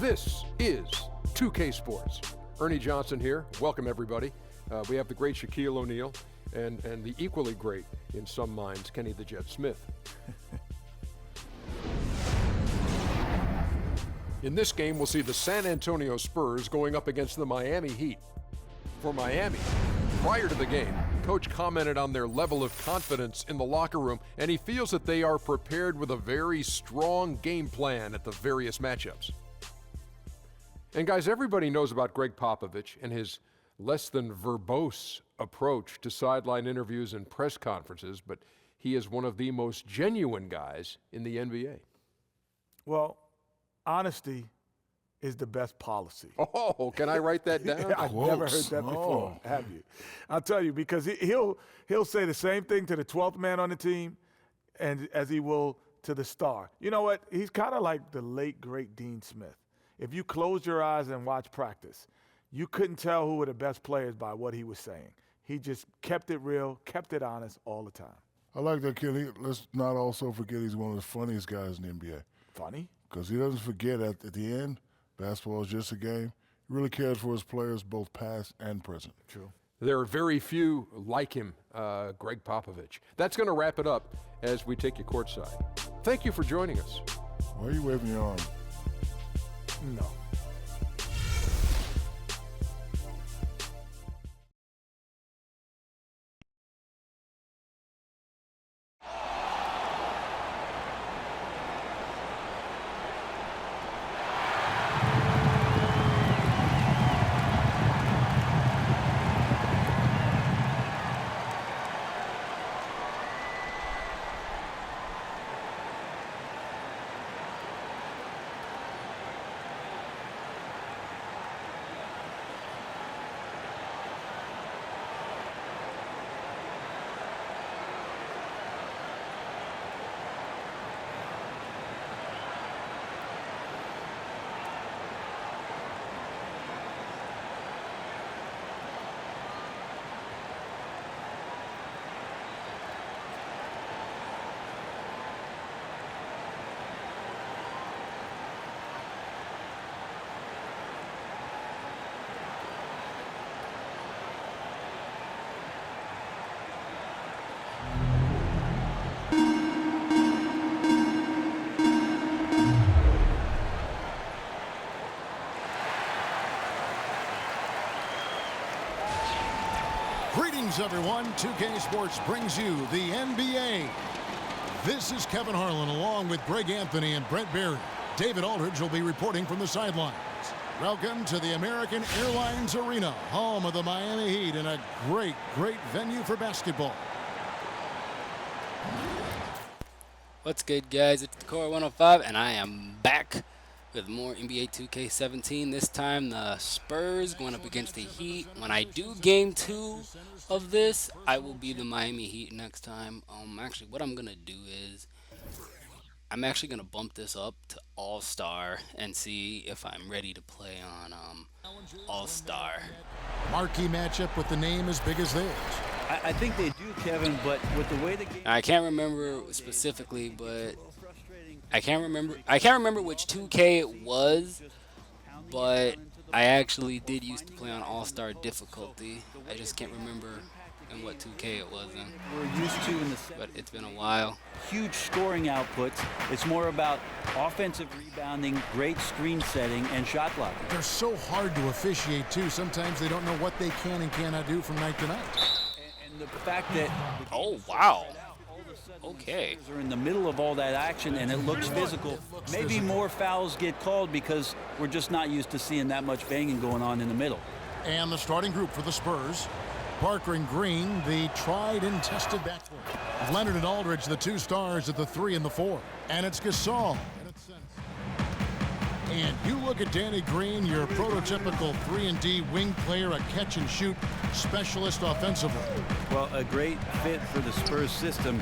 This is 2K Sports. Ernie Johnson here. Welcome, everybody. We have the great Shaquille O'Neal and the equally great, in some minds, Kenny the Jet Smith. In this game, we'll see the San Antonio Spurs going up against the Miami Heat. For Miami, prior to the game, Coach commented on their level of confidence in the locker room, and he feels that they are prepared with a very strong game plan at the various matchups. And guys, everybody knows about Greg Popovich and his less than verbose approach to sideline interviews and press conferences, but he is one of the most genuine guys in the NBA. Well, honesty is the best policy. Oh, can I write that down? I've never heard that before, have you? I'll tell you, because he'll say the same thing to the 12th man on the team and as he will to the star. You know what? He's kind of like the late, great Dean Smith. If you close your eyes and watch practice, you couldn't tell who were the best players by what he was saying. He just kept it real, kept it honest all the time. I like that kid. Let's not also forget he's one of the funniest guys in the NBA. Funny? Because he doesn't forget at the end, basketball is just a game. He really cares for his players, both past and present. True. There are very few like him, Greg Popovich. That's going to wrap it up as we take you courtside. Thank you for joining us. Why are you waving your arm? No. Greetings, everyone. 2K Sports brings you the NBA. This is Kevin Harlan along with Greg Anthony and Brent Berry. David Aldridge will be reporting from the sidelines. Welcome to the American Airlines Arena, home of the Miami Heat, and a great, great venue for basketball. What's good, guys? It's the Core 105, and I am back with more NBA 2K17. This time the Spurs going up against the Heat. When I do game 2 of this, I will be the Miami Heat next time. Actually, what I'm going to do is I'm actually going to bump this up to All-Star and see if I'm ready to play on All-Star. Marquee matchup with the name as big as theirs. I think they do, Kevin, but with the way the game... I can't remember specifically, but... I can't remember which 2K it was, but I actually did used to play on All-Star difficulty. I just can't remember in what 2K it was in. We're used to in the but it's been a while. Huge scoring outputs. It's more about offensive rebounding, great screen setting, and shot blocking. They're so hard to officiate, too. Sometimes they don't know what they can and cannot do from night to night. And the fact that... Oh, wow. Okay. Are in the middle of all that action, and it looks physical. Maybe more fouls get called because we're just not used to seeing that much banging going on in the middle. And the starting group for the Spurs. Parker and Green, the tried and tested backcourt. Leonard and Aldridge, the two stars at the 3 and the 4. And it's Gasol. And you look at Danny Green, your prototypical 3-and-D wing player, a catch-and-shoot specialist offensively. Well, a great fit for the Spurs system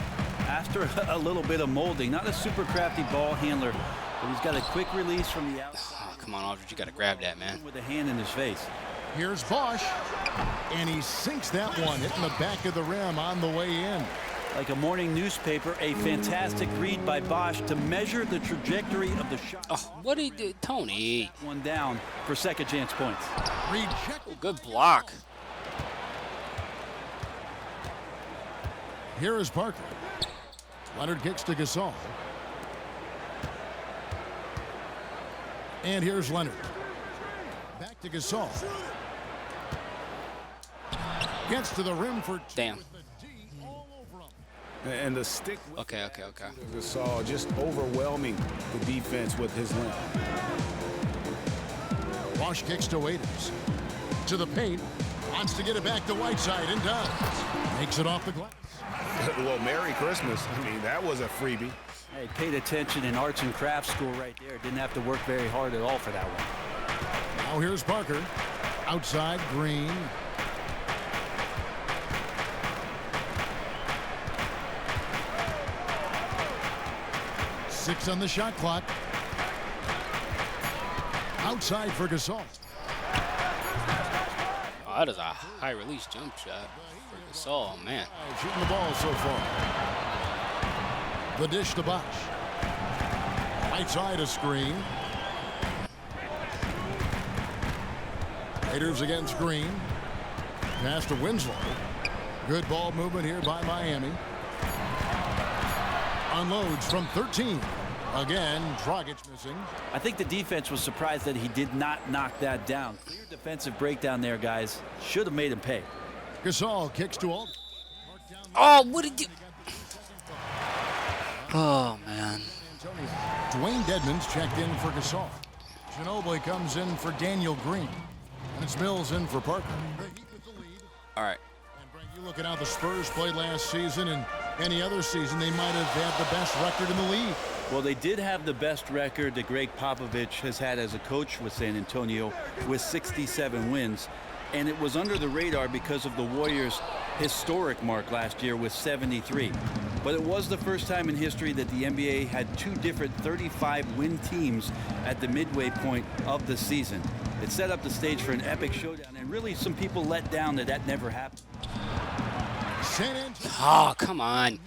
after a little bit of molding. Not a super crafty ball handler, but he's got a quick release from the outside. Oh, come on, Aldridge, you got to grab that, man. With a hand in his face. Here's Bosch, and he sinks that one, hitting the back of the rim on the way in. Like a morning newspaper, a fantastic read by Bosch to measure the trajectory of the shot. Oh, what did he do? Tony. One down for second chance points. Oh, good block. Here is Parker. Leonard kicks to Gasol. And here's Leonard. Back to Gasol. Gets to the rim for two. Damn. And the stick. Okay. Gasol just overwhelming the defense with his length. Bosch kicks to Waiters. To the paint. Wants to get it back to Whiteside and does. Makes it off the glass. Well, Merry Christmas. I mean, that was a freebie. Hey, paid attention in arts and crafts school right there. Didn't have to work very hard at all for that one. Now here's Parker. Outside, Green. Six on the shot clock. Outside for Gasol. Oh, that is a high release jump shot for Gasol, man. Shooting the ball so far. The dish to Bosch. Right side a screen. Raiders against Green. Pass to Winslow. Good ball movement here by Miami. Unloads from 13. Again, Dragic missing. I think the defense was surprised that he did not knock that down. Clear defensive breakdown there, guys. Should have made him pay. Gasol kicks to Aldridge. Oh, what did you... Oh, man. Dwayne Dedmon's checked in for Gasol. Ginobili comes in for Daniel Green. And it's Mills in for Parker. All right. And Brent, you look at how the Spurs played last season, and any other season they might have had the best record in the league. Well, they did have the best record that Greg Popovich has had as a coach with San Antonio, with 67 wins. And it was under the radar because of the Warriors' historic mark last year with 73. But it was the first time in history that the NBA had two different 35-win teams at the midway point of the season. It set up the stage for an epic showdown, and really some people let down that never happened. Oh, come on.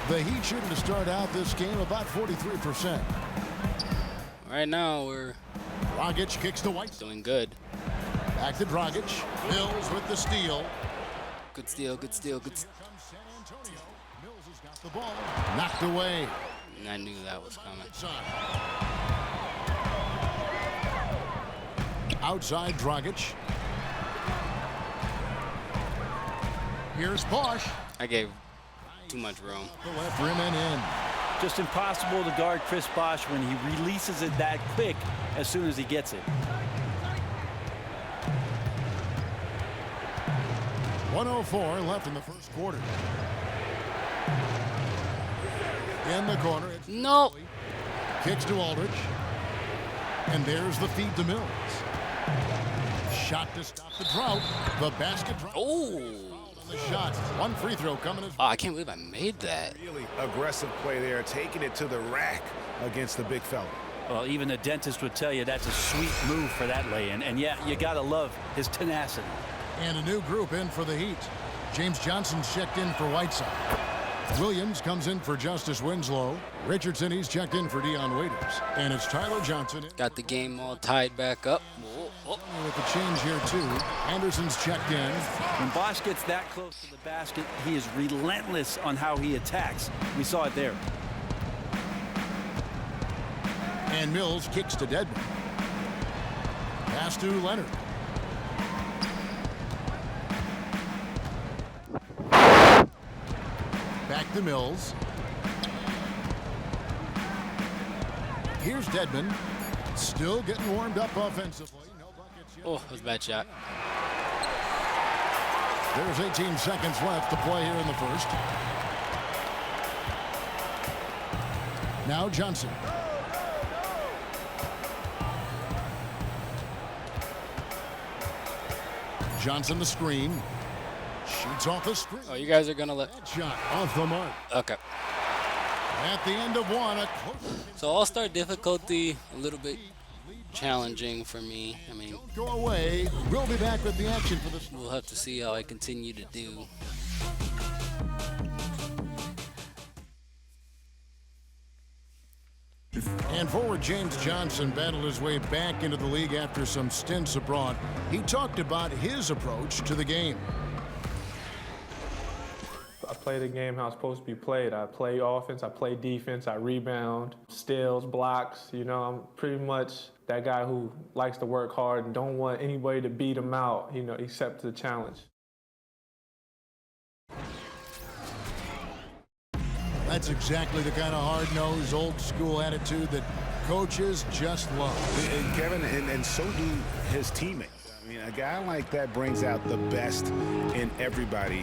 The Heat shooting to start out this game about 43%. Right now, we're Dragic kicks to White. doing good. Back to Dragic. Mills with the steal. Good steal, good steal, good steal. Comes San Antonio. Mills has got the ball. Knocked away. I knew that was coming. Outside Dragic. Here's Bosch. I gave too much room. The left rim and in. Just impossible to guard Chris Bosh when he releases it that quick as soon as he gets it. 1:04 left in the first quarter. In the corner. It's No. Kicks to Aldridge. And there's the feed to Mills. Shot to stop the drought. The basket drop. Oh. The shot. One free throw coming as Oh, I can't believe I made that. Really aggressive play there, taking it to the rack against the big fella. Well, even a dentist would tell you that's a sweet move for that lay-in. And yeah, you got to love his tenacity. And a new group in for the Heat. James Johnson's checked in for Whiteside. Williams comes in for Justice Winslow. Richardson, he's checked in for Dion Waiters. And it's Tyler Johnson. Got the game all tied back up. Whoa, whoa. With the change here, too. Anderson's checked in. When Bosh gets that close to the basket, he is relentless on how he attacks. We saw it there. And Mills kicks to Dedmon. Pass to Leonard. Back to Mills. Here's Dedmon. Still getting warmed up offensively. No buckets yet. Oh, that was a bad shot. There's 18 seconds left to play here in the first. Now Johnson. Johnson the screen. Shoots off the screen. Oh, you guys are going to let... That shot off the mark. Okay. At the end of one, a close. So all-star difficulty, a little bit challenging for me. I mean, Don't go away. We'll be back with the action for this. we'll have to see how I continue to do. And forward James Johnson battled his way back into the league after some stints abroad. He talked about his approach to the game. I play the game how it's supposed to be played. I play offense, I play defense, I rebound, steals, blocks. You know, I'm pretty much that guy who likes to work hard and don't want anybody to beat him out, you know, except the challenge. That's exactly the kind of hard-nosed, old-school attitude that coaches just love. And Kevin, and so do his teammates. I mean, a guy like that brings out the best in everybody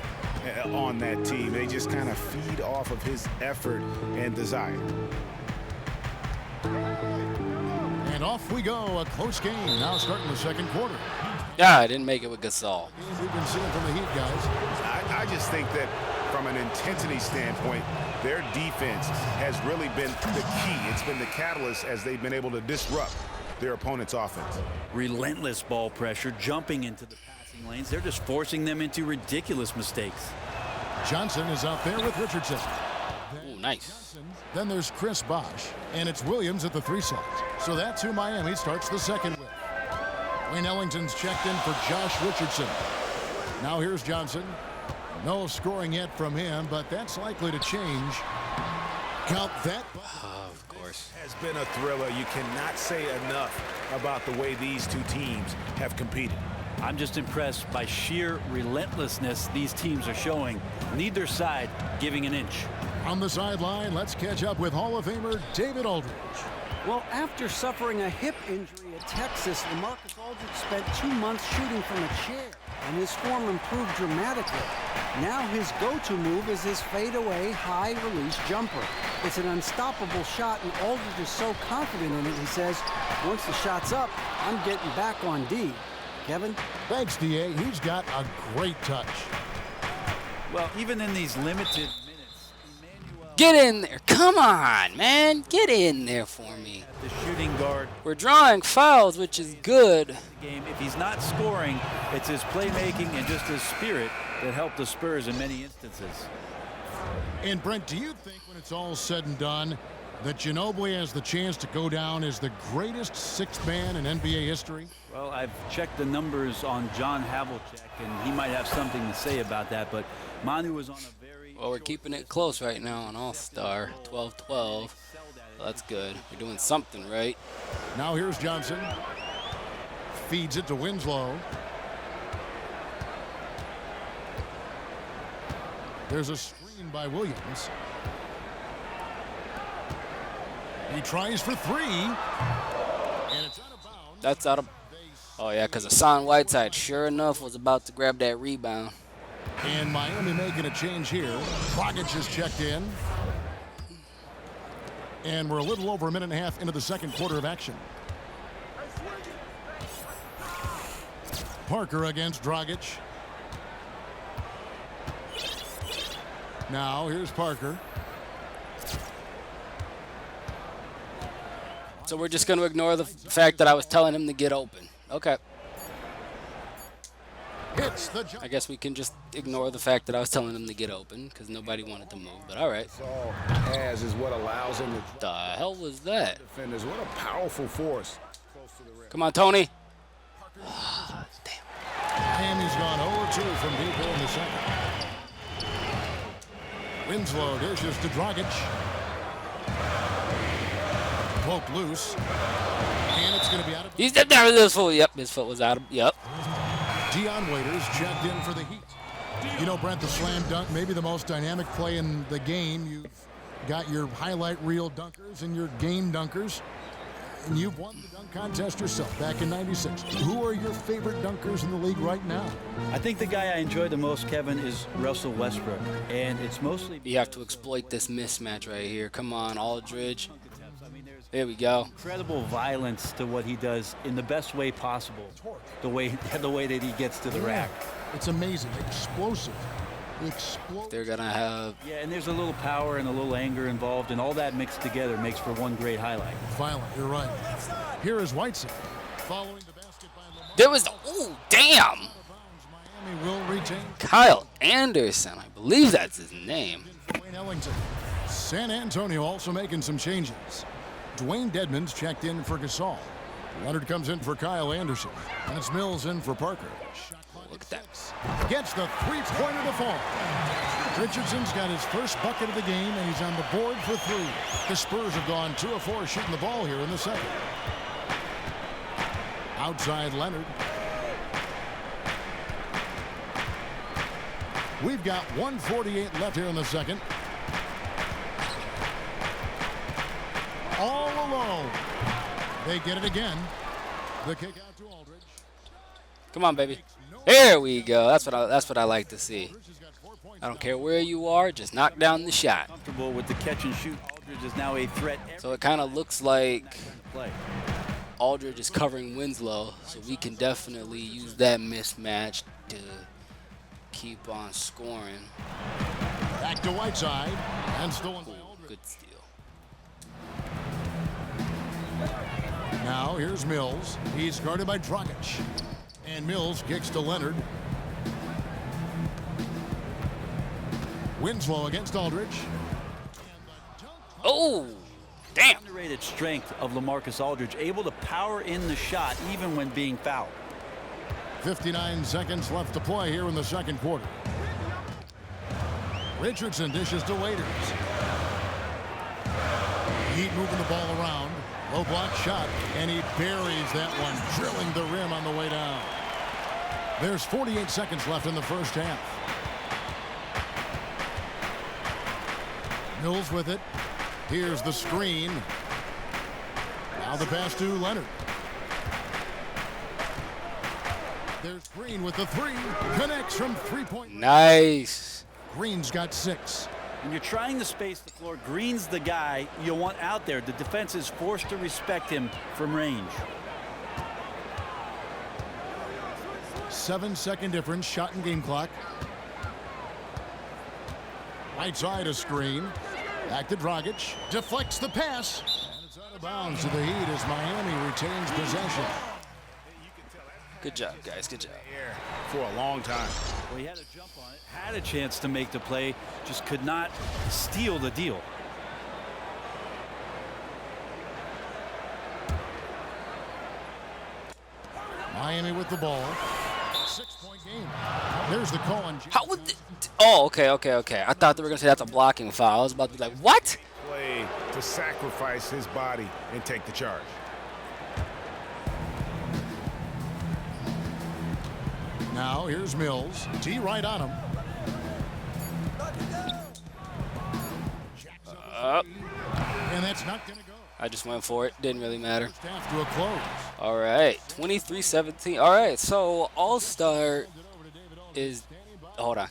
on that team. They just kind of feed off of his effort and desire. And off we go, a close game now starting the second quarter. Yeah, I didn't make it with Gasol. We've been seeing from the Heat, guys. I just think that from an intensity standpoint, their defense has really been the key. It's been the catalyst as they've been able to disrupt their opponent's offense. Relentless ball pressure, jumping into the passing lanes. They're just forcing them into ridiculous mistakes. Johnson is out there with Richardson. Ooh, nice. Then there's Chris Bosh, and it's Williams at the 3 side. So that's who Miami starts the second with. Wayne Ellington's checked in for Josh Richardson. Now here's Johnson. No scoring yet from him, but that's likely to change. Count that. Of course. Has been a thriller. You cannot say enough about the way these two teams have competed. I'm just impressed by sheer relentlessness these teams are showing. Neither side giving an inch. On the sideline, let's catch up with Hall of Famer David Aldridge. Well, after suffering a hip injury at Texas, LaMarcus Aldridge spent 2 months shooting from a chair, and his form improved dramatically. Now his go-to move is his fadeaway high-release jumper. It's an unstoppable shot, and Aldridge is so confident in it, he says, once the shot's up, I'm getting back on D. Kevin? Thanks, D.A. He's got a great touch. Well, even in these limited minutes, Get in there. Come on, man. Get in there for me. the shooting guard We're drawing fouls, which is good. game, if he's not scoring, it's his playmaking and just his spirit that helped the Spurs in many instances. And Brent, do you think when it's all said and done that Ginobili has the chance to go down as the greatest sixth man in NBA history? Well, I've checked the numbers on John Havlicek, and he might have something to say about that, but Manu was on a very... Well, we're keeping it close right now on All-Star, 12-12. That's good. We're doing something right. Now here's Johnson. Feeds it to Winslow. There's a screen by Williams. He tries for 3. And it's out of bounds. That's out of... Oh, yeah, because Hassan Whiteside, sure enough, was about to grab that rebound. And Miami making a change here. Dragic is checked in. And we're a little over a minute and a half into the second quarter of action. Parker against Dragic. Now here's Parker. So we're just going to ignore the fact that I was telling him to get open. Okay. Hits the jump. I guess we can just ignore the fact that I was telling him to get open because nobody wanted to move, but all right. All has is what allows him to The hell was that? defenders. What a powerful force. Come on, Tony. Miami's gone 0-2 from deep here in the second. Winslow dishes to Dragic. Poked loose. And it's going to be out of... He's there with his foot. Yep, his foot was out of... Yep. Dion Waiters checked in for the Heat. You know, Brent, the slam dunk, maybe the most dynamic play in the game. You've got your highlight reel dunkers and your game dunkers. And you've won the dunk contest yourself back in '96. Who are your favorite dunkers in the league right now? I think the guy I enjoy the most, Kevin, is Russell Westbrook, and it's mostly... You have to exploit this mismatch right here. Come on, Aldridge. There we go. Incredible violence to what he does in the best way possible. The way that he gets to the rack. It's amazing. Explosive. Explosive. They're going to have... Yeah, and there's a little power and a little anger involved, and all that mixed together makes for one great highlight. Violent, you're right. Here is Whiteside. Following the basket by Lamar. There was... Ooh, damn! Miami will retain. Kyle Anderson. I believe that's his name. Wayne Ellington. San Antonio also making some changes. Dwayne Dedmon's checked in for Gasol. Leonard comes in for Kyle Anderson. And it's Mills in for Parker. Look at that. Gets the three-pointer to fall. Richardson's got his first bucket of the game, and he's on the board for 3. The Spurs have gone 2 of 4 shooting the ball here in the second. Outside Leonard. We've got 1:48 left here in the second. All alone. They get it again. The kick out to Aldridge. Come on, baby. There we go. That's what I like to see. I don't care where you are, just knock down the shot. Comfortable with the catch and shoot. Aldridge is now a threat. So it kind of looks like Play. Aldridge is covering Winslow, so we can definitely use that mismatch to keep on scoring. Back to Whiteside. And stolen by Aldridge. Good steal. Now here's Mills. He's guarded by Dragic. And Mills kicks to Leonard. Winslow against Aldridge. Oh, damn. Underrated strength of LaMarcus Aldridge, able to power in the shot even when being fouled. 59 seconds left to play here in the second quarter. Richardson dishes to Waiters. Heat moving the ball around. Low block shot, and he buries that one, drilling the rim on the way down. There's 48 seconds left in the first half. Mills with it. Here's the screen. Now the pass to Leonard. There's Green with the 3. Connects from 3-point. Nice. Green's got 6. When you're trying to space the floor, Green's the guy you want out there. The defense is forced to respect him from range. 7-second difference, shot and game clock. Right side a screen. Back to Dragic. Deflects the pass. And it's out of bounds to the Heat as Miami retains possession. Good job, guys. Good job. For a long time. Well, he had a jump on it, had a chance to make the play, just could not steal the deal. Miami with the ball. 6-point game. There's the call on. How would? Oh, okay. I thought they were gonna say that's a blocking foul. I was about to be like, what? Play to sacrifice his body and take the charge. Now here's Mills. T right on him. And that's not going to go. I just went for it. Didn't really matter. Half to a close. All right, 23-17. All right, so All-Star is. Hold on.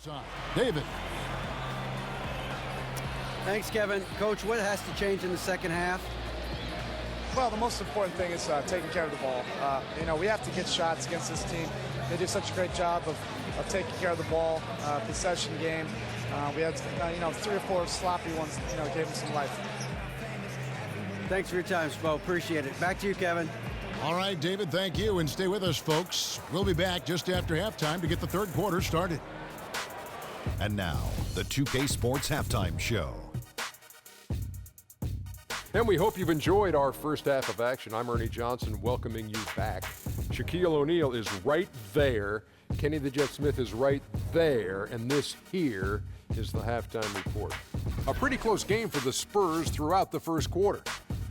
David. Thanks, Kevin. Coach, what has to change in the second half? Well, the most important thing is taking care of the ball. We have to get shots against this team. They do such a great job of taking care of the ball, possession game. We had, 3 or 4 sloppy ones, gave them some life. Thanks for your time, Spo. Appreciate it. Back to you, Kevin. All right, David, thank you. And stay with us, folks. We'll be back just after halftime to get the third quarter started. And now, the 2K Sports Halftime Show. And we hope you've enjoyed our first half of action. I'm Ernie Johnson welcoming you back. Shaquille O'Neal is right there. Kenny the Jet Smith is right there. And this here is the halftime report. A pretty close game for the Spurs throughout the first quarter.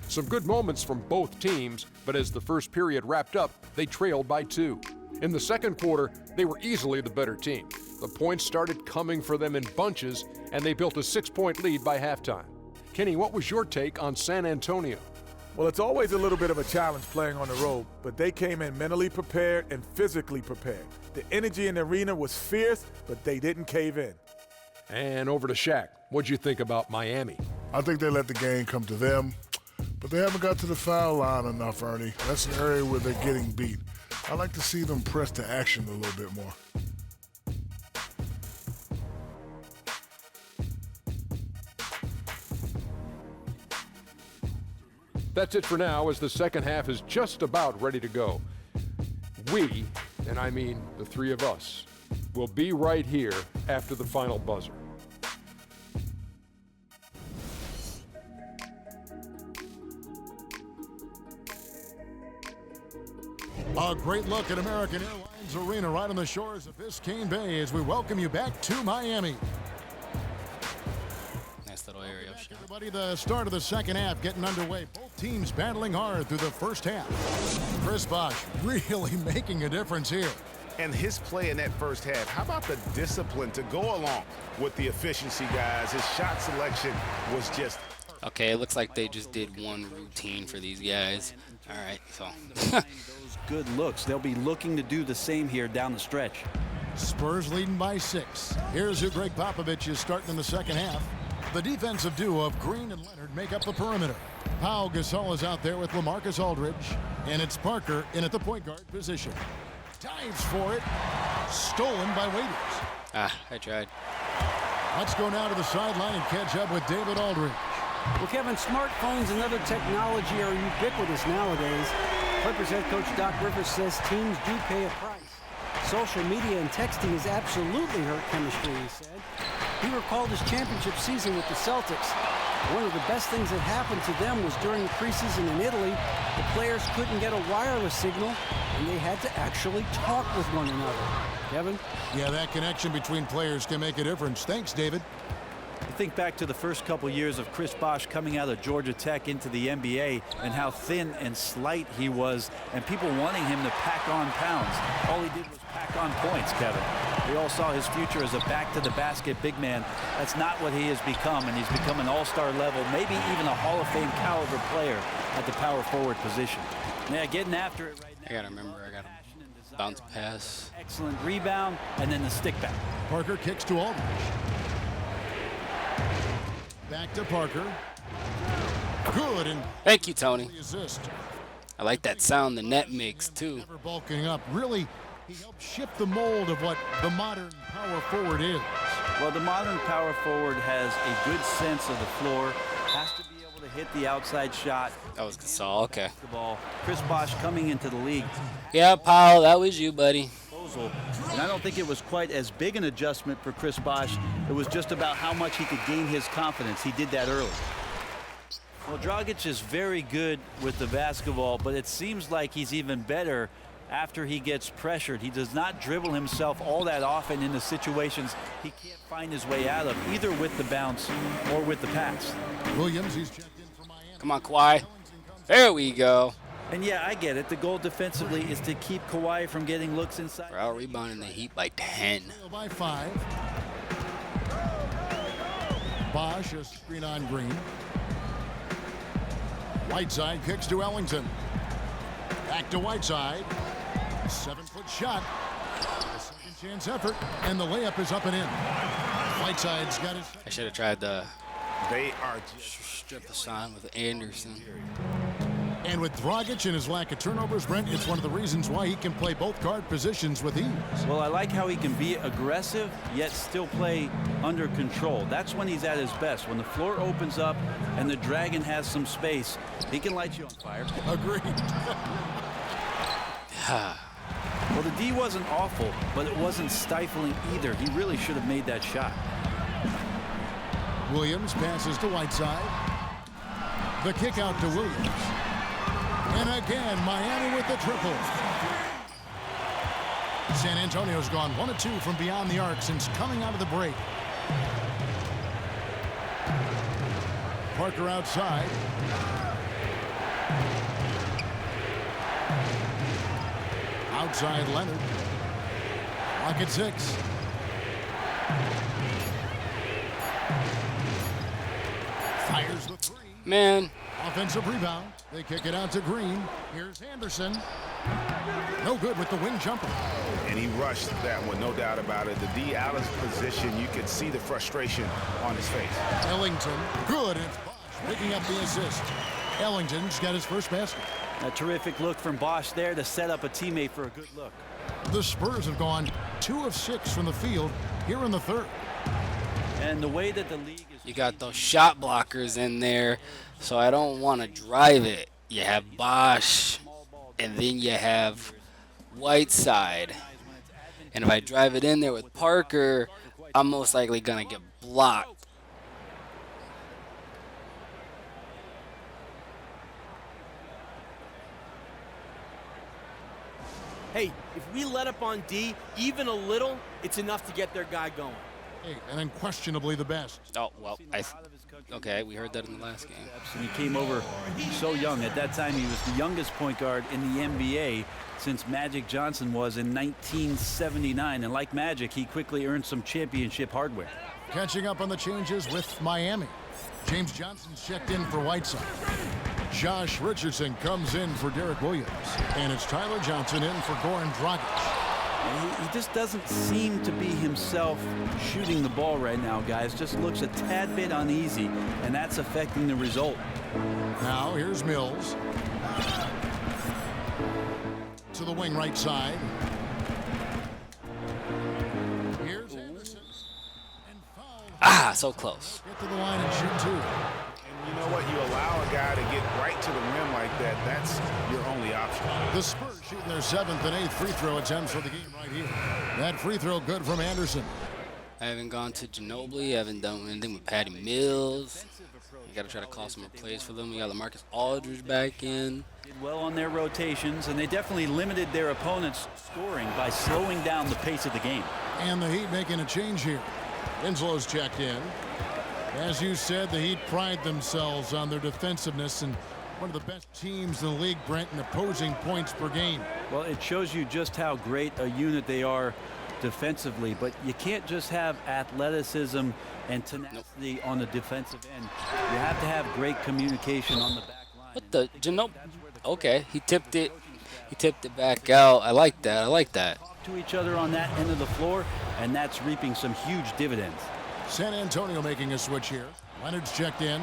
Some good moments from both teams, but as the first period wrapped up, they trailed by 2. In the second quarter, they were easily the better team. The points started coming for them in bunches, and they built a 6-point lead by halftime. Kenny, what was your take on San Antonio? Well, it's always a little bit of a challenge playing on the road, but they came in mentally prepared and physically prepared. The energy in the arena was fierce, but they didn't cave in. And over to Shaq. What'd you think about Miami? I think they let the game come to them, but they haven't got to the foul line enough, Ernie. That's an area where they're getting beat. I like to see them press to action a little bit more. That's it for now, as the second half is just about ready to go. We, and I mean the 3 of us, will be right here after the final buzzer. A great look at American Airlines Arena right on the shores of Biscayne Bay as we welcome you back to Miami. Nice little aerial shot. Everybody, the start of the second half getting underway. Both teams battling hard through the first half. Chris Bosh really making a difference here. And his play in that first half, how about the discipline to go along with the efficiency, guys? His shot selection was just... Okay, it looks like they just did one routine for these guys. All right, so. Those good looks. They'll be looking to do the same here down the stretch. Spurs leading by 6. Here's who Greg Popovich is starting in the second half. The defensive duo of Green and Leonard make up the perimeter. Pau Gasol is out there with LaMarcus Aldridge, and it's Parker in at the point guard position. Dives for it. Stolen by Waiters. Ah, I tried. Let's go now to the sideline and catch up with David Aldridge. Well, Kevin, smartphones and other technology are ubiquitous nowadays. Clippers head coach Doc Rivers says teams do pay a price. Social media and texting has absolutely hurt chemistry, he said. He recalled his championship season with the Celtics. One of the best things that happened to them was during the preseason in Italy, the players couldn't get a wireless signal, and they had to actually talk with one another. Kevin? Yeah, that connection between players can make a difference. Thanks, David. I think back to the first couple years of Chris Bosh coming out of Georgia Tech into the NBA and how thin and slight he was, and people wanting him to pack on pounds. All he did was pack on points, Kevin. We all saw his future as a back-to-the-basket big man. That's not what he has become, and he's become an all-star level, maybe even a Hall of Fame caliber player at the power forward position. Yeah, getting after it right now. I gotta remember, I gotta bounce pass. Excellent rebound, and then the stick back. Parker kicks to Aldridge. Back to Parker. Good, and Thank you, Tony. the assist. I like that sound the net makes, too. Never bulking up. Really, he helped shift the mold of what the modern power forward is. Well, the modern power forward has a good sense of the floor, has to be able to hit the outside shot. That was Gasol, okay. The ball. Chris Bosh coming into the league. Yeah, Paul, that was you, buddy. And I don't think it was quite as big an adjustment for Chris Bosh. It was just about how much he could gain his confidence. He did that early. Well, Dragic is very good with the basketball, but it seems like he's even better after he gets pressured. He does not dribble himself all that often into situations he can't find his way out of, either with the bounce or with the pass. Williams, he's checked in for Miami. Come on, Kawhi. There we go. And yeah, I get it. The goal defensively is to keep Kawhi from getting looks inside. We're out rebounding the Heat by 10. By 5. Bosh, a screen on Green. Whiteside kicks to Ellington. Back to Whiteside. 7-foot shot. A second chance effort, and the layup is up and in. Whiteside's got his... I should have tried the They are strip the sign with Anderson. And with Dragic and his lack of turnovers, Brent, it's one of the reasons why he can play both guard positions with ease. Well, I like how he can be aggressive, yet still play under control. That's when he's at his best. When the floor opens up and the Dragon has some space, he can light you on fire. Agreed. Well, the D wasn't awful, but it wasn't stifling either. He really should have made that shot. Williams passes to Whiteside. The kick out to Williams. And again, Miami with the triple. San Antonio's gone 1 of 2 from beyond the arc since coming out of the break. Parker outside. Outside Leonard. Clock at 6. Fires the 3. Man. Offensive rebound. They kick it out to Green. Here's Anderson. No good with the wing jumper. And he rushed that one, no doubt about it. The D out of position, you could see the frustration on his face. Ellington, good, and it's Bosh picking up the assist. Ellington's got his first basket. A terrific look from Bosh there to set up a teammate for a good look. The Spurs have gone 2 of 6 from the field here in the third. And the way that the league is... You got those shot blockers in there, so I don't want to drive it. You have Bosh, and then you have Whiteside. And if I drive it in there with Parker, I'm most likely going to get blocked. hey, if we let up on D even a little, it's enough to get their guy going. Hey, and unquestionably the best. Oh, well, okay, we heard that in the last game. And he came over so young. At that time, he was the youngest point guard in the NBA since Magic Johnson was in 1979. And like Magic, he quickly earned some championship hardware. Catching up on the changes with Miami. James Johnson's checked in for Whiteside. Josh Richardson comes in for Derek Williams. And it's Tyler Johnson in for Goran Dragic. He just doesn't seem to be himself shooting the ball right now, guys. Just looks a tad bit uneasy, and that's affecting the result. Now here's Mills. To the wing right side. Here's Anderson. So close. Get to the line and shoot two. You know what? You allow a guy to get right to the rim like that, that's your only option. The Spurs shooting their 7th and 8th free throw attempts for the game right here. That free throw good from Anderson. I haven't gone to Ginobili. I haven't done anything with Patty Mills. You got to try to call some more plays for them. We got LaMarcus Aldridge back in. Did well on their rotations, and they definitely limited their opponents' scoring by slowing down the pace of the game. And the Heat making a change here. Winslow's checked in. As you said, the Heat pride themselves on their defensiveness and one of the best teams in the league, Brent, in opposing points per game. Well, it shows you just how great a unit they are defensively, but you can't just have athleticism and tenacity on the defensive end. You have to have great communication on the back line. What the Ginobili? Okay, he tipped it. He tipped it back out. I like that. I like that. To each other on that end of the floor, and that's reaping some huge dividends. San Antonio making a switch here. Leonard's checked in.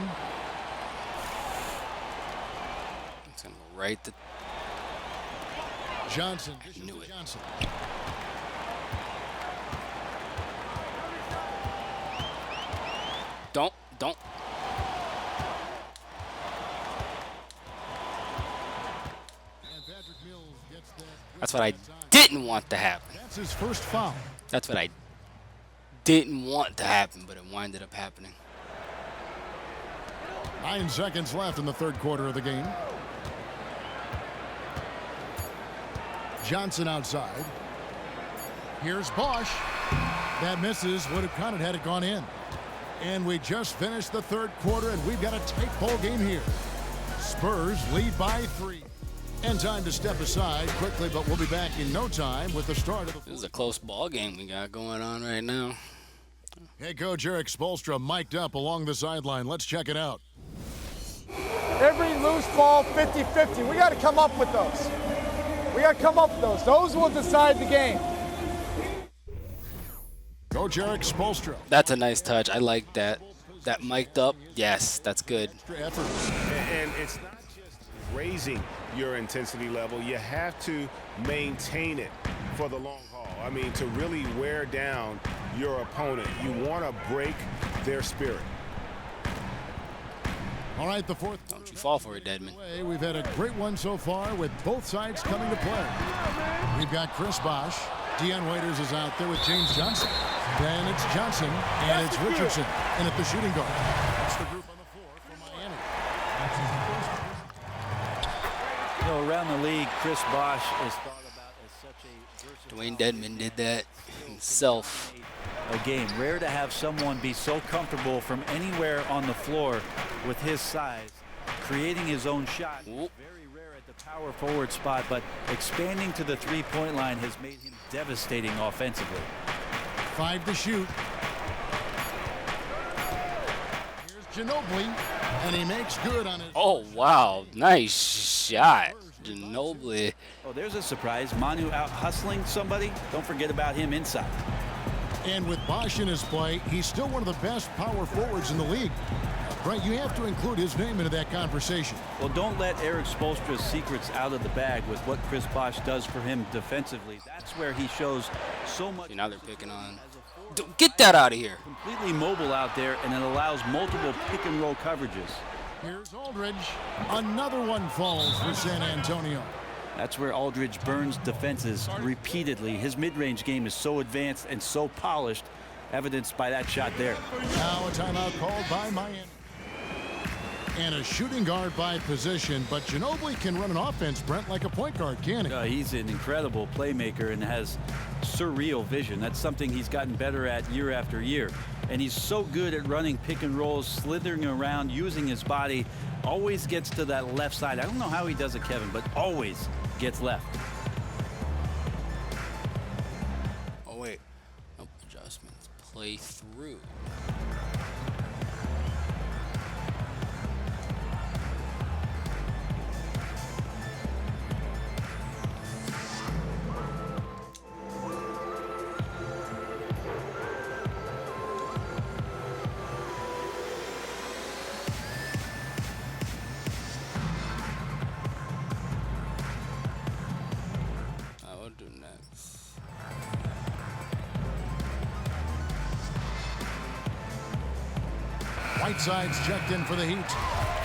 It's going to go right to Johnson. I knew it. Johnson. Don't. That's what I didn't want to happen. That's his first foul. That's what I didn't want to happen, but it winded up happening. 9 seconds left in the third quarter of the game. Johnson outside. Here's Bosch. That misses. Would have counted had it gone in. And we just finished the third quarter, and we've got a tight ball game here. Spurs lead by 3. And time to step aside quickly, but we'll be back in no time with the start of the. This is a close ball game we got going on right now. Head coach Eric Spoelstra mic'd up along the sideline. Let's check it out. Every loose ball, 50-50. We got to come up with those. We got to come up with those. Those will decide the game. Coach Eric Spoelstra. That's a nice touch. I like that. That mic'd up. Yes, that's good. And it's not just raising your intensity level. You have to maintain it for the long haul. I mean, to really wear down your opponent, you want to break their spirit. All right, the fourth. Don't you fall for it, Dedman. We've had a great one so far with both sides coming to play. We've got Chris Bosch. Deion Waiters is out there with James Johnson. Then it's Johnson, and it's Richardson. And at the shooting guard. That's the group on the floor for Miami. You know, around the league, Chris Bosch is thought about as such a versatile. Dwayne Dedman did that himself. A game. Rare to have someone be so comfortable from anywhere on the floor with his size, creating his own shot. Very rare at the power forward spot, but expanding to the three-point line has made him devastating offensively. 5 to shoot. Here's Ginobili, and he makes good on his. Oh, wow. Nice shot. Ginobili. Oh, there's a surprise. Manu out hustling somebody. Don't forget about him inside. And with Bosch in his play, he's still one of the best power forwards in the league. Right, you have to include his name into that conversation. Well, don't let Eric Spoelstra's secrets out of the bag with what Chris Bosch does for him defensively. That's where he shows so much. See, now they're picking on. Get that out of here. Completely mobile out there, and it allows multiple pick and roll coverages. Here's Aldridge. Another one falls for San Antonio. That's where Aldridge burns defenses repeatedly. His mid-range game is so advanced and so polished, evidenced by that shot there. Now a timeout called by Miami. And a shooting guard by position, but Ginobili can run an offense, Brent, like a point guard, can he? He's an incredible playmaker and has surreal vision. That's something he's gotten better at year after year. And he's so good at running pick and rolls, slithering around, using his body, always gets to that left side. I don't know how he does it, Kevin, but always gets left. Oh, wait. Nope, adjustments. Play through. Whiteside's checked in for the Heat.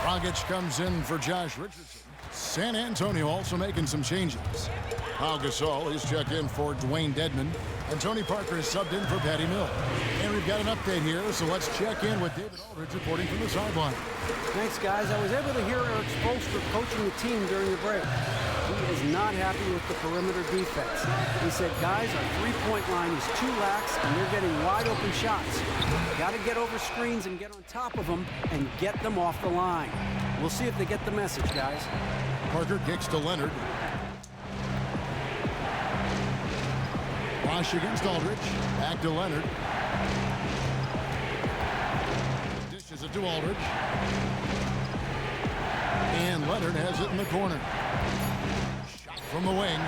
Dragic comes in for Josh Richardson. San Antonio also making some changes. Pau Gasol is checked in for Dwayne Dedmon. And Tony Parker is subbed in for Patty Mills. And we've got an update here, so let's check in with David Aldridge reporting from the sideline. Thanks, guys. I was able to hear Eric Spoelstra coaching the team during the break. He is not happy with the perimeter defense. He said, guys, our three-point line is too lax, and they're getting wide-open shots. Got to get over screens and get on top of them and get them off the line. We'll see if they get the message, guys. Parker kicks to Leonard. Bosh against Aldridge. Back to Leonard. Dishes it to Aldridge. And Leonard has it in the corner. Shot from the wing.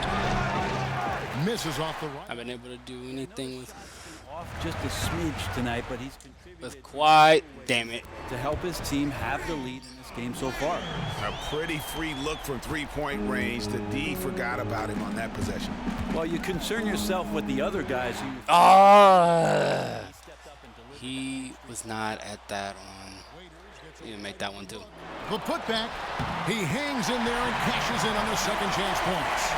Misses off the right. I've been able to do anything with Just a smidge tonight, but he's contributed with quite, damn it, to help his team have the lead in this game so far. A pretty free look from three-point range. The D forgot about him on that possession. Well, you concern yourself with the other guys who... he was not at that one. He didn't make that one too. The putback. He hangs in there and cashes in on the second chance points.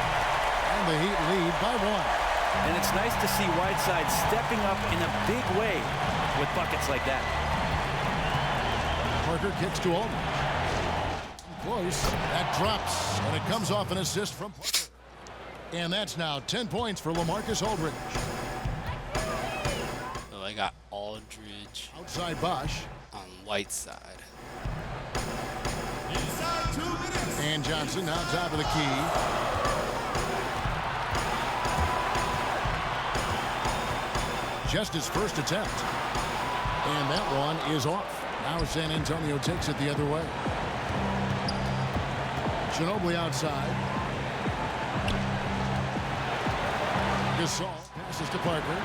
And the Heat lead by 1. And it's nice to see Whiteside stepping up in a big way with buckets like that. Parker kicks to Aldridge. Close. That drops, and it comes off an assist from Parker. And that's now 10 points for LaMarcus Aldridge. So I got Aldridge Outside Bosh. on Whiteside. And Johnson now top of the key. Just his first attempt. And that one is off. Now San Antonio takes it the other way. Ginobili outside. Gasol passes to Parker.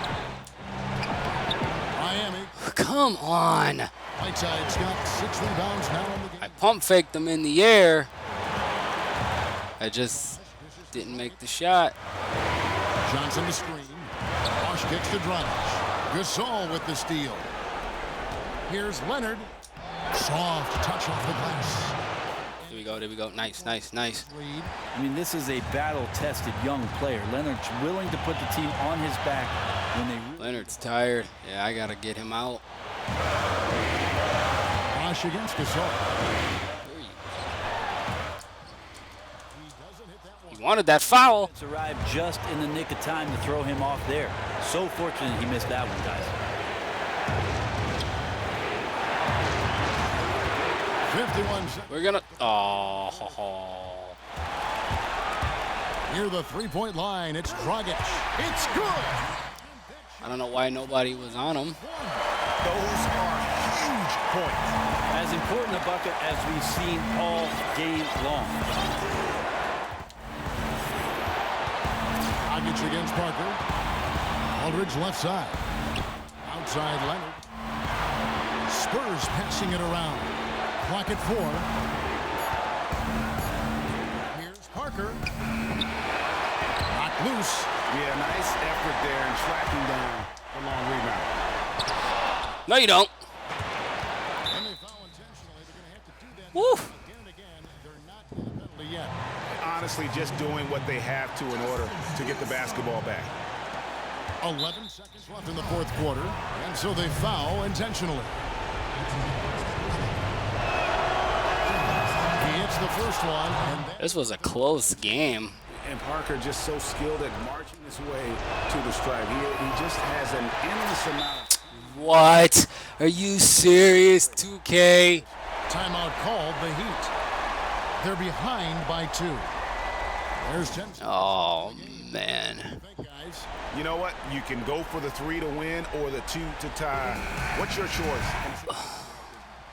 Miami. Come on. Whiteside's got 6 rebounds now in the game. I pump faked them in the air. I just didn't make the shot. Johnson to screen. Bosh kicks to Dragic. Gasol with the steal. Here's Leonard. Soft touch off the glass. There we go, there we go. Nice, nice, nice. I mean, this is a battle-tested young player. Leonard's willing to put the team on his back when they... Leonard's tired. Yeah, I got to get him out. Bosh against Gasol. He wanted that foul. It's arrived just in the nick of time to throw him off there. So fortunate he missed that one, guys. 51 seconds. We're gonna. Oh. Near the three-point line, it's Dragic. It's good. I don't know why nobody was on him. Those are huge points. As important a bucket as we've seen all game long. Dragic against Parker. Aldridge left side. Outside Leonard. Spurs passing it around. Clock at 4. Here's Parker. Knocked loose. Yeah, nice effort there in tracking down the long rebound. No, you don't. And they foul intentionally. They're going to have to do that Woo. again and again. They're not in the penalty yet. Honestly, just doing what they have to in order to get the basketball back. 11 seconds left in the fourth quarter, and so they foul intentionally. That's the first one. And This was a close game. And Parker just so skilled at marching his way to the stripe. He just has an endless amount. What? Are you serious, 2K? timeout called, the Heat. They're behind by 2. There's 10. Oh, man. You know what? You can go for the 3 to win or the 2 to tie. What's your choice?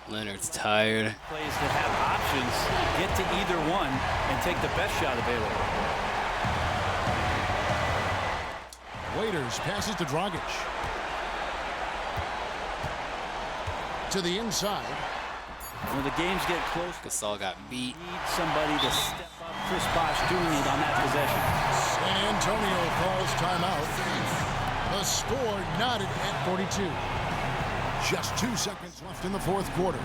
Leonard's tired. Plays that have options, get to either one and take the best shot available. Waiters passes to Dragic. To the inside. When the games get close, Gasol got beat. need somebody to step up. Chris Bosh doing it on that possession. San Antonio calls timeout. The score knotted at 42. Just 2 seconds left in the fourth quarter.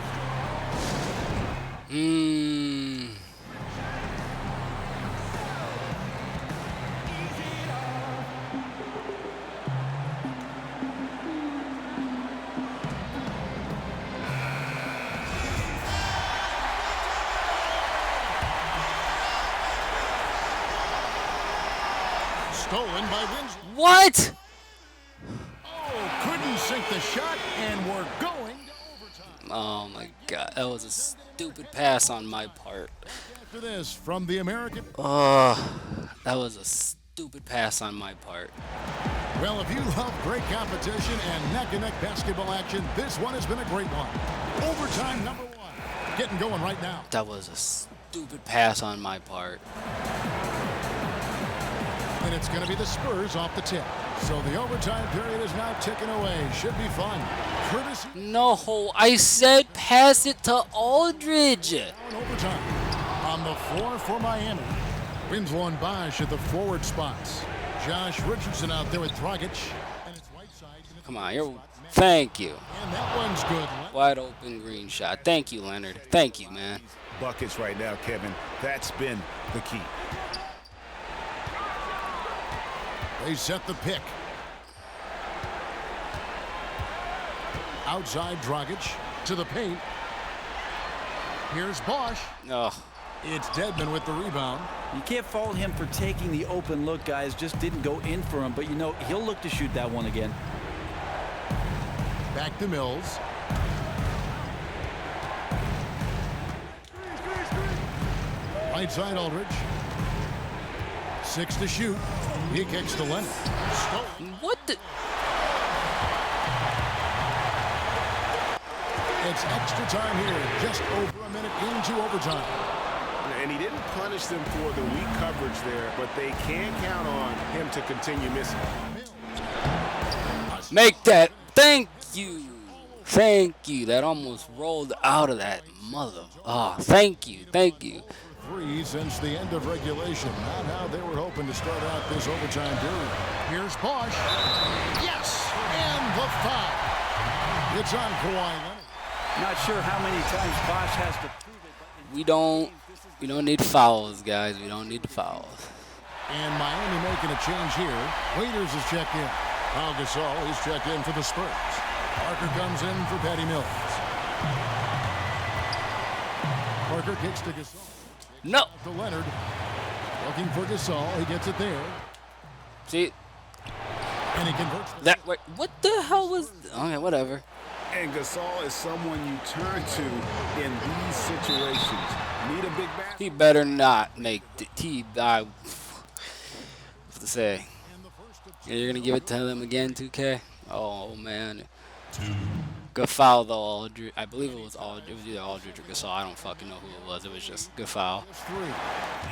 Stolen by Winslow. What? Oh, couldn't sink the shot, and we're going to overtime. Oh, my God. That was a stupid pass on my part. After this, from the American. That was a stupid pass on my part. Well, if you love great competition and neck-and-neck basketball action, this one has been a great one. Overtime number 1. Getting going right now. That was a stupid pass on my part. And it's going to be the Spurs off the tip. So the overtime period is now ticking away. Should be fun. Courtesy. No, I said pass it to Aldridge. Overtime. On the floor for Miami. Winslow and Bosh at the forward spots. Josh Richardson out there with Dragic. And it's right side. Come on, thank you. And that one's good. Wide open green shot. Thank you, Leonard. Thank you, man. Buckets right now, Kevin. That's been the key. They set the pick. Outside Dragic to the paint. Here's Bosh. Oh. It's Dedmon with the rebound. You can't fault him for taking the open look, guys. Just didn't go in for him. But, you know, he'll look to shoot that one again. Back to Mills. Right side Aldridge. 6 to shoot. He kicks to Leonard. What the? It's extra time here. Just over a minute into overtime. And he didn't punish them for the weak coverage there, but they can count on him to continue missing. Make that. Thank you. Thank you. That almost rolled out of that mother. Oh, thank you. Thank you. 3 since the end of regulation. Not how they were hoping to start out this overtime period. Here's Bosh. Yes! And the foul. It's on Kawhi Leonard. Not sure how many times Bosh has to prove it. We don't need fouls, guys. We don't need the fouls. And Miami making a change here. Waiters is checked in. Pau Gasol is checked in for the Spurs. Parker comes in for Patty Mills. Parker kicks to Gasol. No. To Leonard. Looking for Gasol. He gets it there. See? And he converts. That way. What the hell was? Okay, whatever. And Gasol is someone you turn to in these situations. Need a big basket. He better not make the what's to say? Yeah, you're gonna give it to them again, 2K? Oh man. Good foul though, Aldridge. I believe it was Aldridge. It was either Aldridge or Gasol. I don't fucking know who it was. It was just good foul.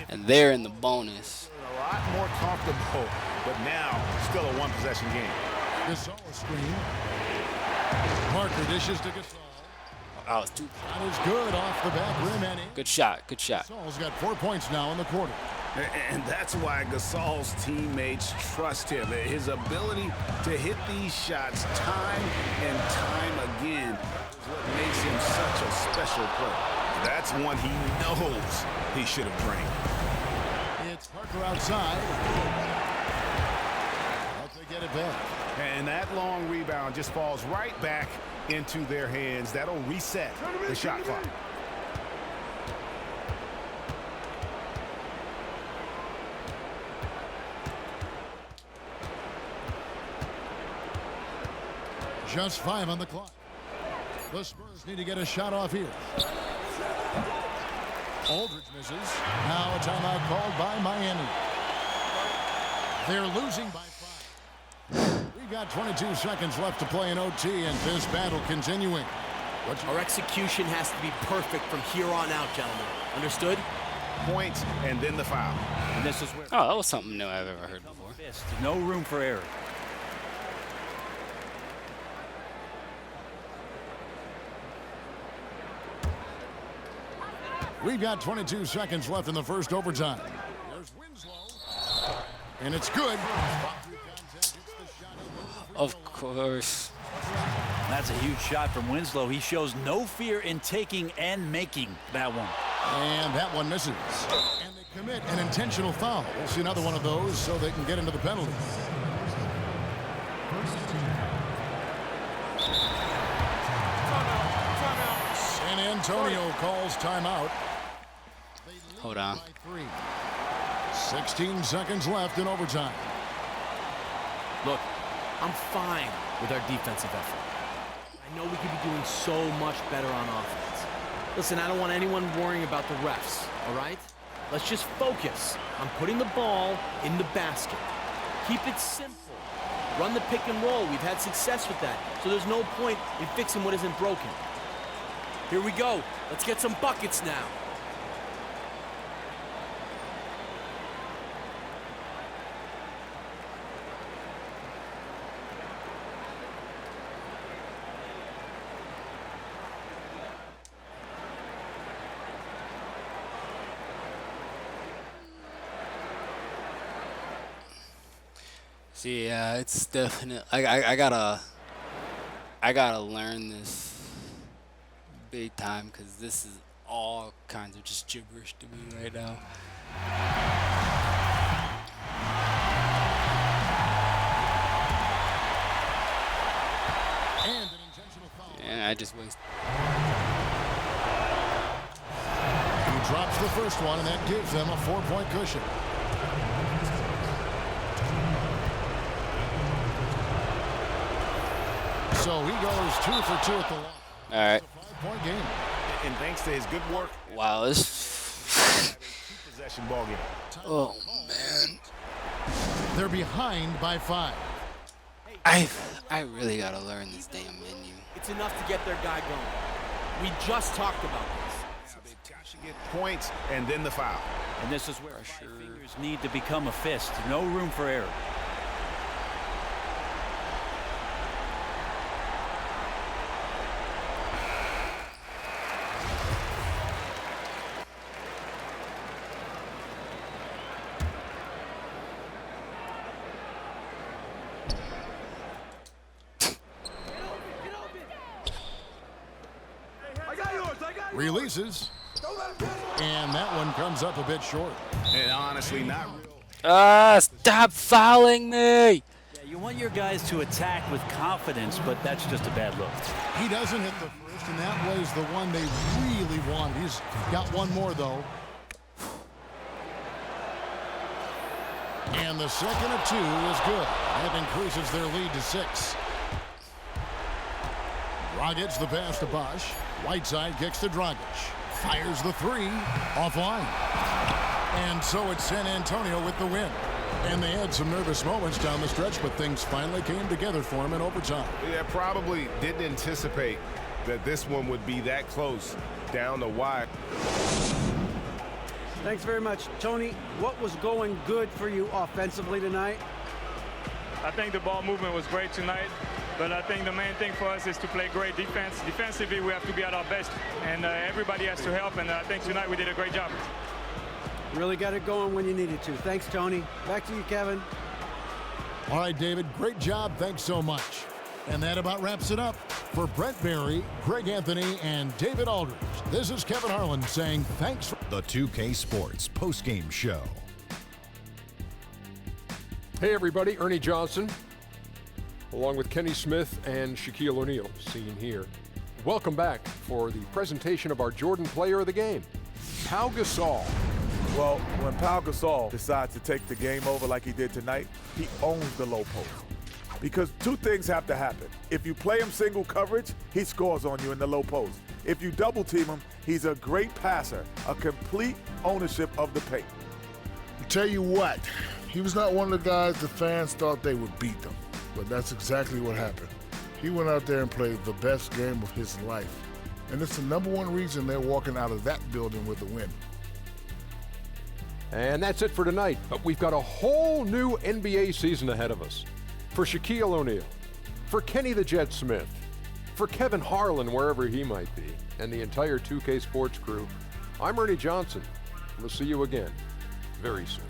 And they're in the bonus. A lot more comfortable, but now still a one-possession game. Gasol screen. Parker dishes to Gasol. That was too. That is good off the back rim and in. Good shot. Good shot. Gasol's got 4 points now in the quarter. And that's why Gasol's teammates trust him. His ability to hit these shots time and time again is what makes him such a special player. That's one he knows he should have drained. It's Parker outside. But they get it back. And that long rebound just falls right back into their hands. That'll reset the shot clock. Just 5 on the clock. The Spurs need to get a shot off here. Aldridge misses. Now a timeout called by Miami. They're losing by 5. We've got 22 seconds left to play in OT, and this battle continuing. Our execution has to be perfect from here on out, gentlemen. Understood? Points and then the foul. And this is where Oh, that was something new I've ever heard before. no room for error. We've got 22 seconds left in the first overtime. There's Winslow. And it's good. Of course. That's a huge shot from Winslow. He shows no fear in taking and making that one. And that one misses. And they commit an intentional foul. We'll see another one of those so they can get into the penalty. San Antonio calls timeout. Hold on. 16 seconds left in overtime. Look, I'm fine with our defensive effort. I know we could be doing so much better on offense. Listen, I don't want anyone worrying about the refs, all right? Let's just focus on putting the ball in the basket. Keep it simple. Run the pick and roll. We've had success with that, so there's no point in fixing what isn't broken. Here we go. Let's get some buckets now. See, yeah, it's definitely. I gotta learn this big time because this is all kinds of just gibberish to me right now. And an intentional foul. Yeah, I just wasted. He drops the first one, and that gives them a 4-point cushion. So he goes 2 for 2 at the line. All right. It's a 5-point game. And thanks to his good work, Wow, this. possession ball game. Oh man. They're behind by 5. I really gotta learn this damn menu. It's enough to get their guy going. We just talked about this. So they've got to get points and then the foul. And this is where 5 fingers need to become a fist. No room for error. Releases. And that one comes up a bit short. And honestly, not real. Stop fouling me! Yeah, you want your guys to attack with confidence, but that's just a bad look. He doesn't hit the first, and that was the one they really wanted. He's got one more, though. And the second of 2 is good. That increases their lead to 6. Dragic the pass to Bosch. Whiteside kicks to Dragic. Fires the 3 offline. And so it's San Antonio with the win. And they had some nervous moments down the stretch, but things finally came together for them in overtime. Yeah, probably didn't anticipate that this one would be that close down the wire. Thanks very much. Tony, what was going good for you offensively tonight? I think the ball movement was great tonight, but I think the main thing for us is to play great defense. Defensively, we have to be at our best, and everybody has to help, and I think tonight we did a great job. Really got it going when you needed to. Thanks, Tony. Back to you, Kevin. All right, David, great job. Thanks so much. And that about wraps it up. For Brent Barry, Greg Anthony, and David Aldridge, this is Kevin Harlan saying thanks for The 2K Sports Postgame Show. Hey everybody, Ernie Johnson, along with Kenny Smith and Shaquille O'Neal, seen here. Welcome back for the presentation of our Jordan Player of the Game, Pau Gasol. Well, when Pau Gasol decides to take the game over like he did tonight, he owns the low post. Because two things have to happen. If you play him single coverage, he scores on you in the low post. If you double team him, he's a great passer, a complete ownership of the paint. I'll tell you what, he was not one of the guys the fans thought they would beat them, but that's exactly what happened. He went out there and played the best game of his life, and it's the #1 reason they're walking out of that building with a win. And that's it for tonight, but we've got a whole new NBA season ahead of us. For Shaquille O'Neal, for Kenny the Jet Smith, for Kevin Harlan, wherever he might be, and the entire 2K Sports crew, I'm Ernie Johnson. We'll see you again very soon.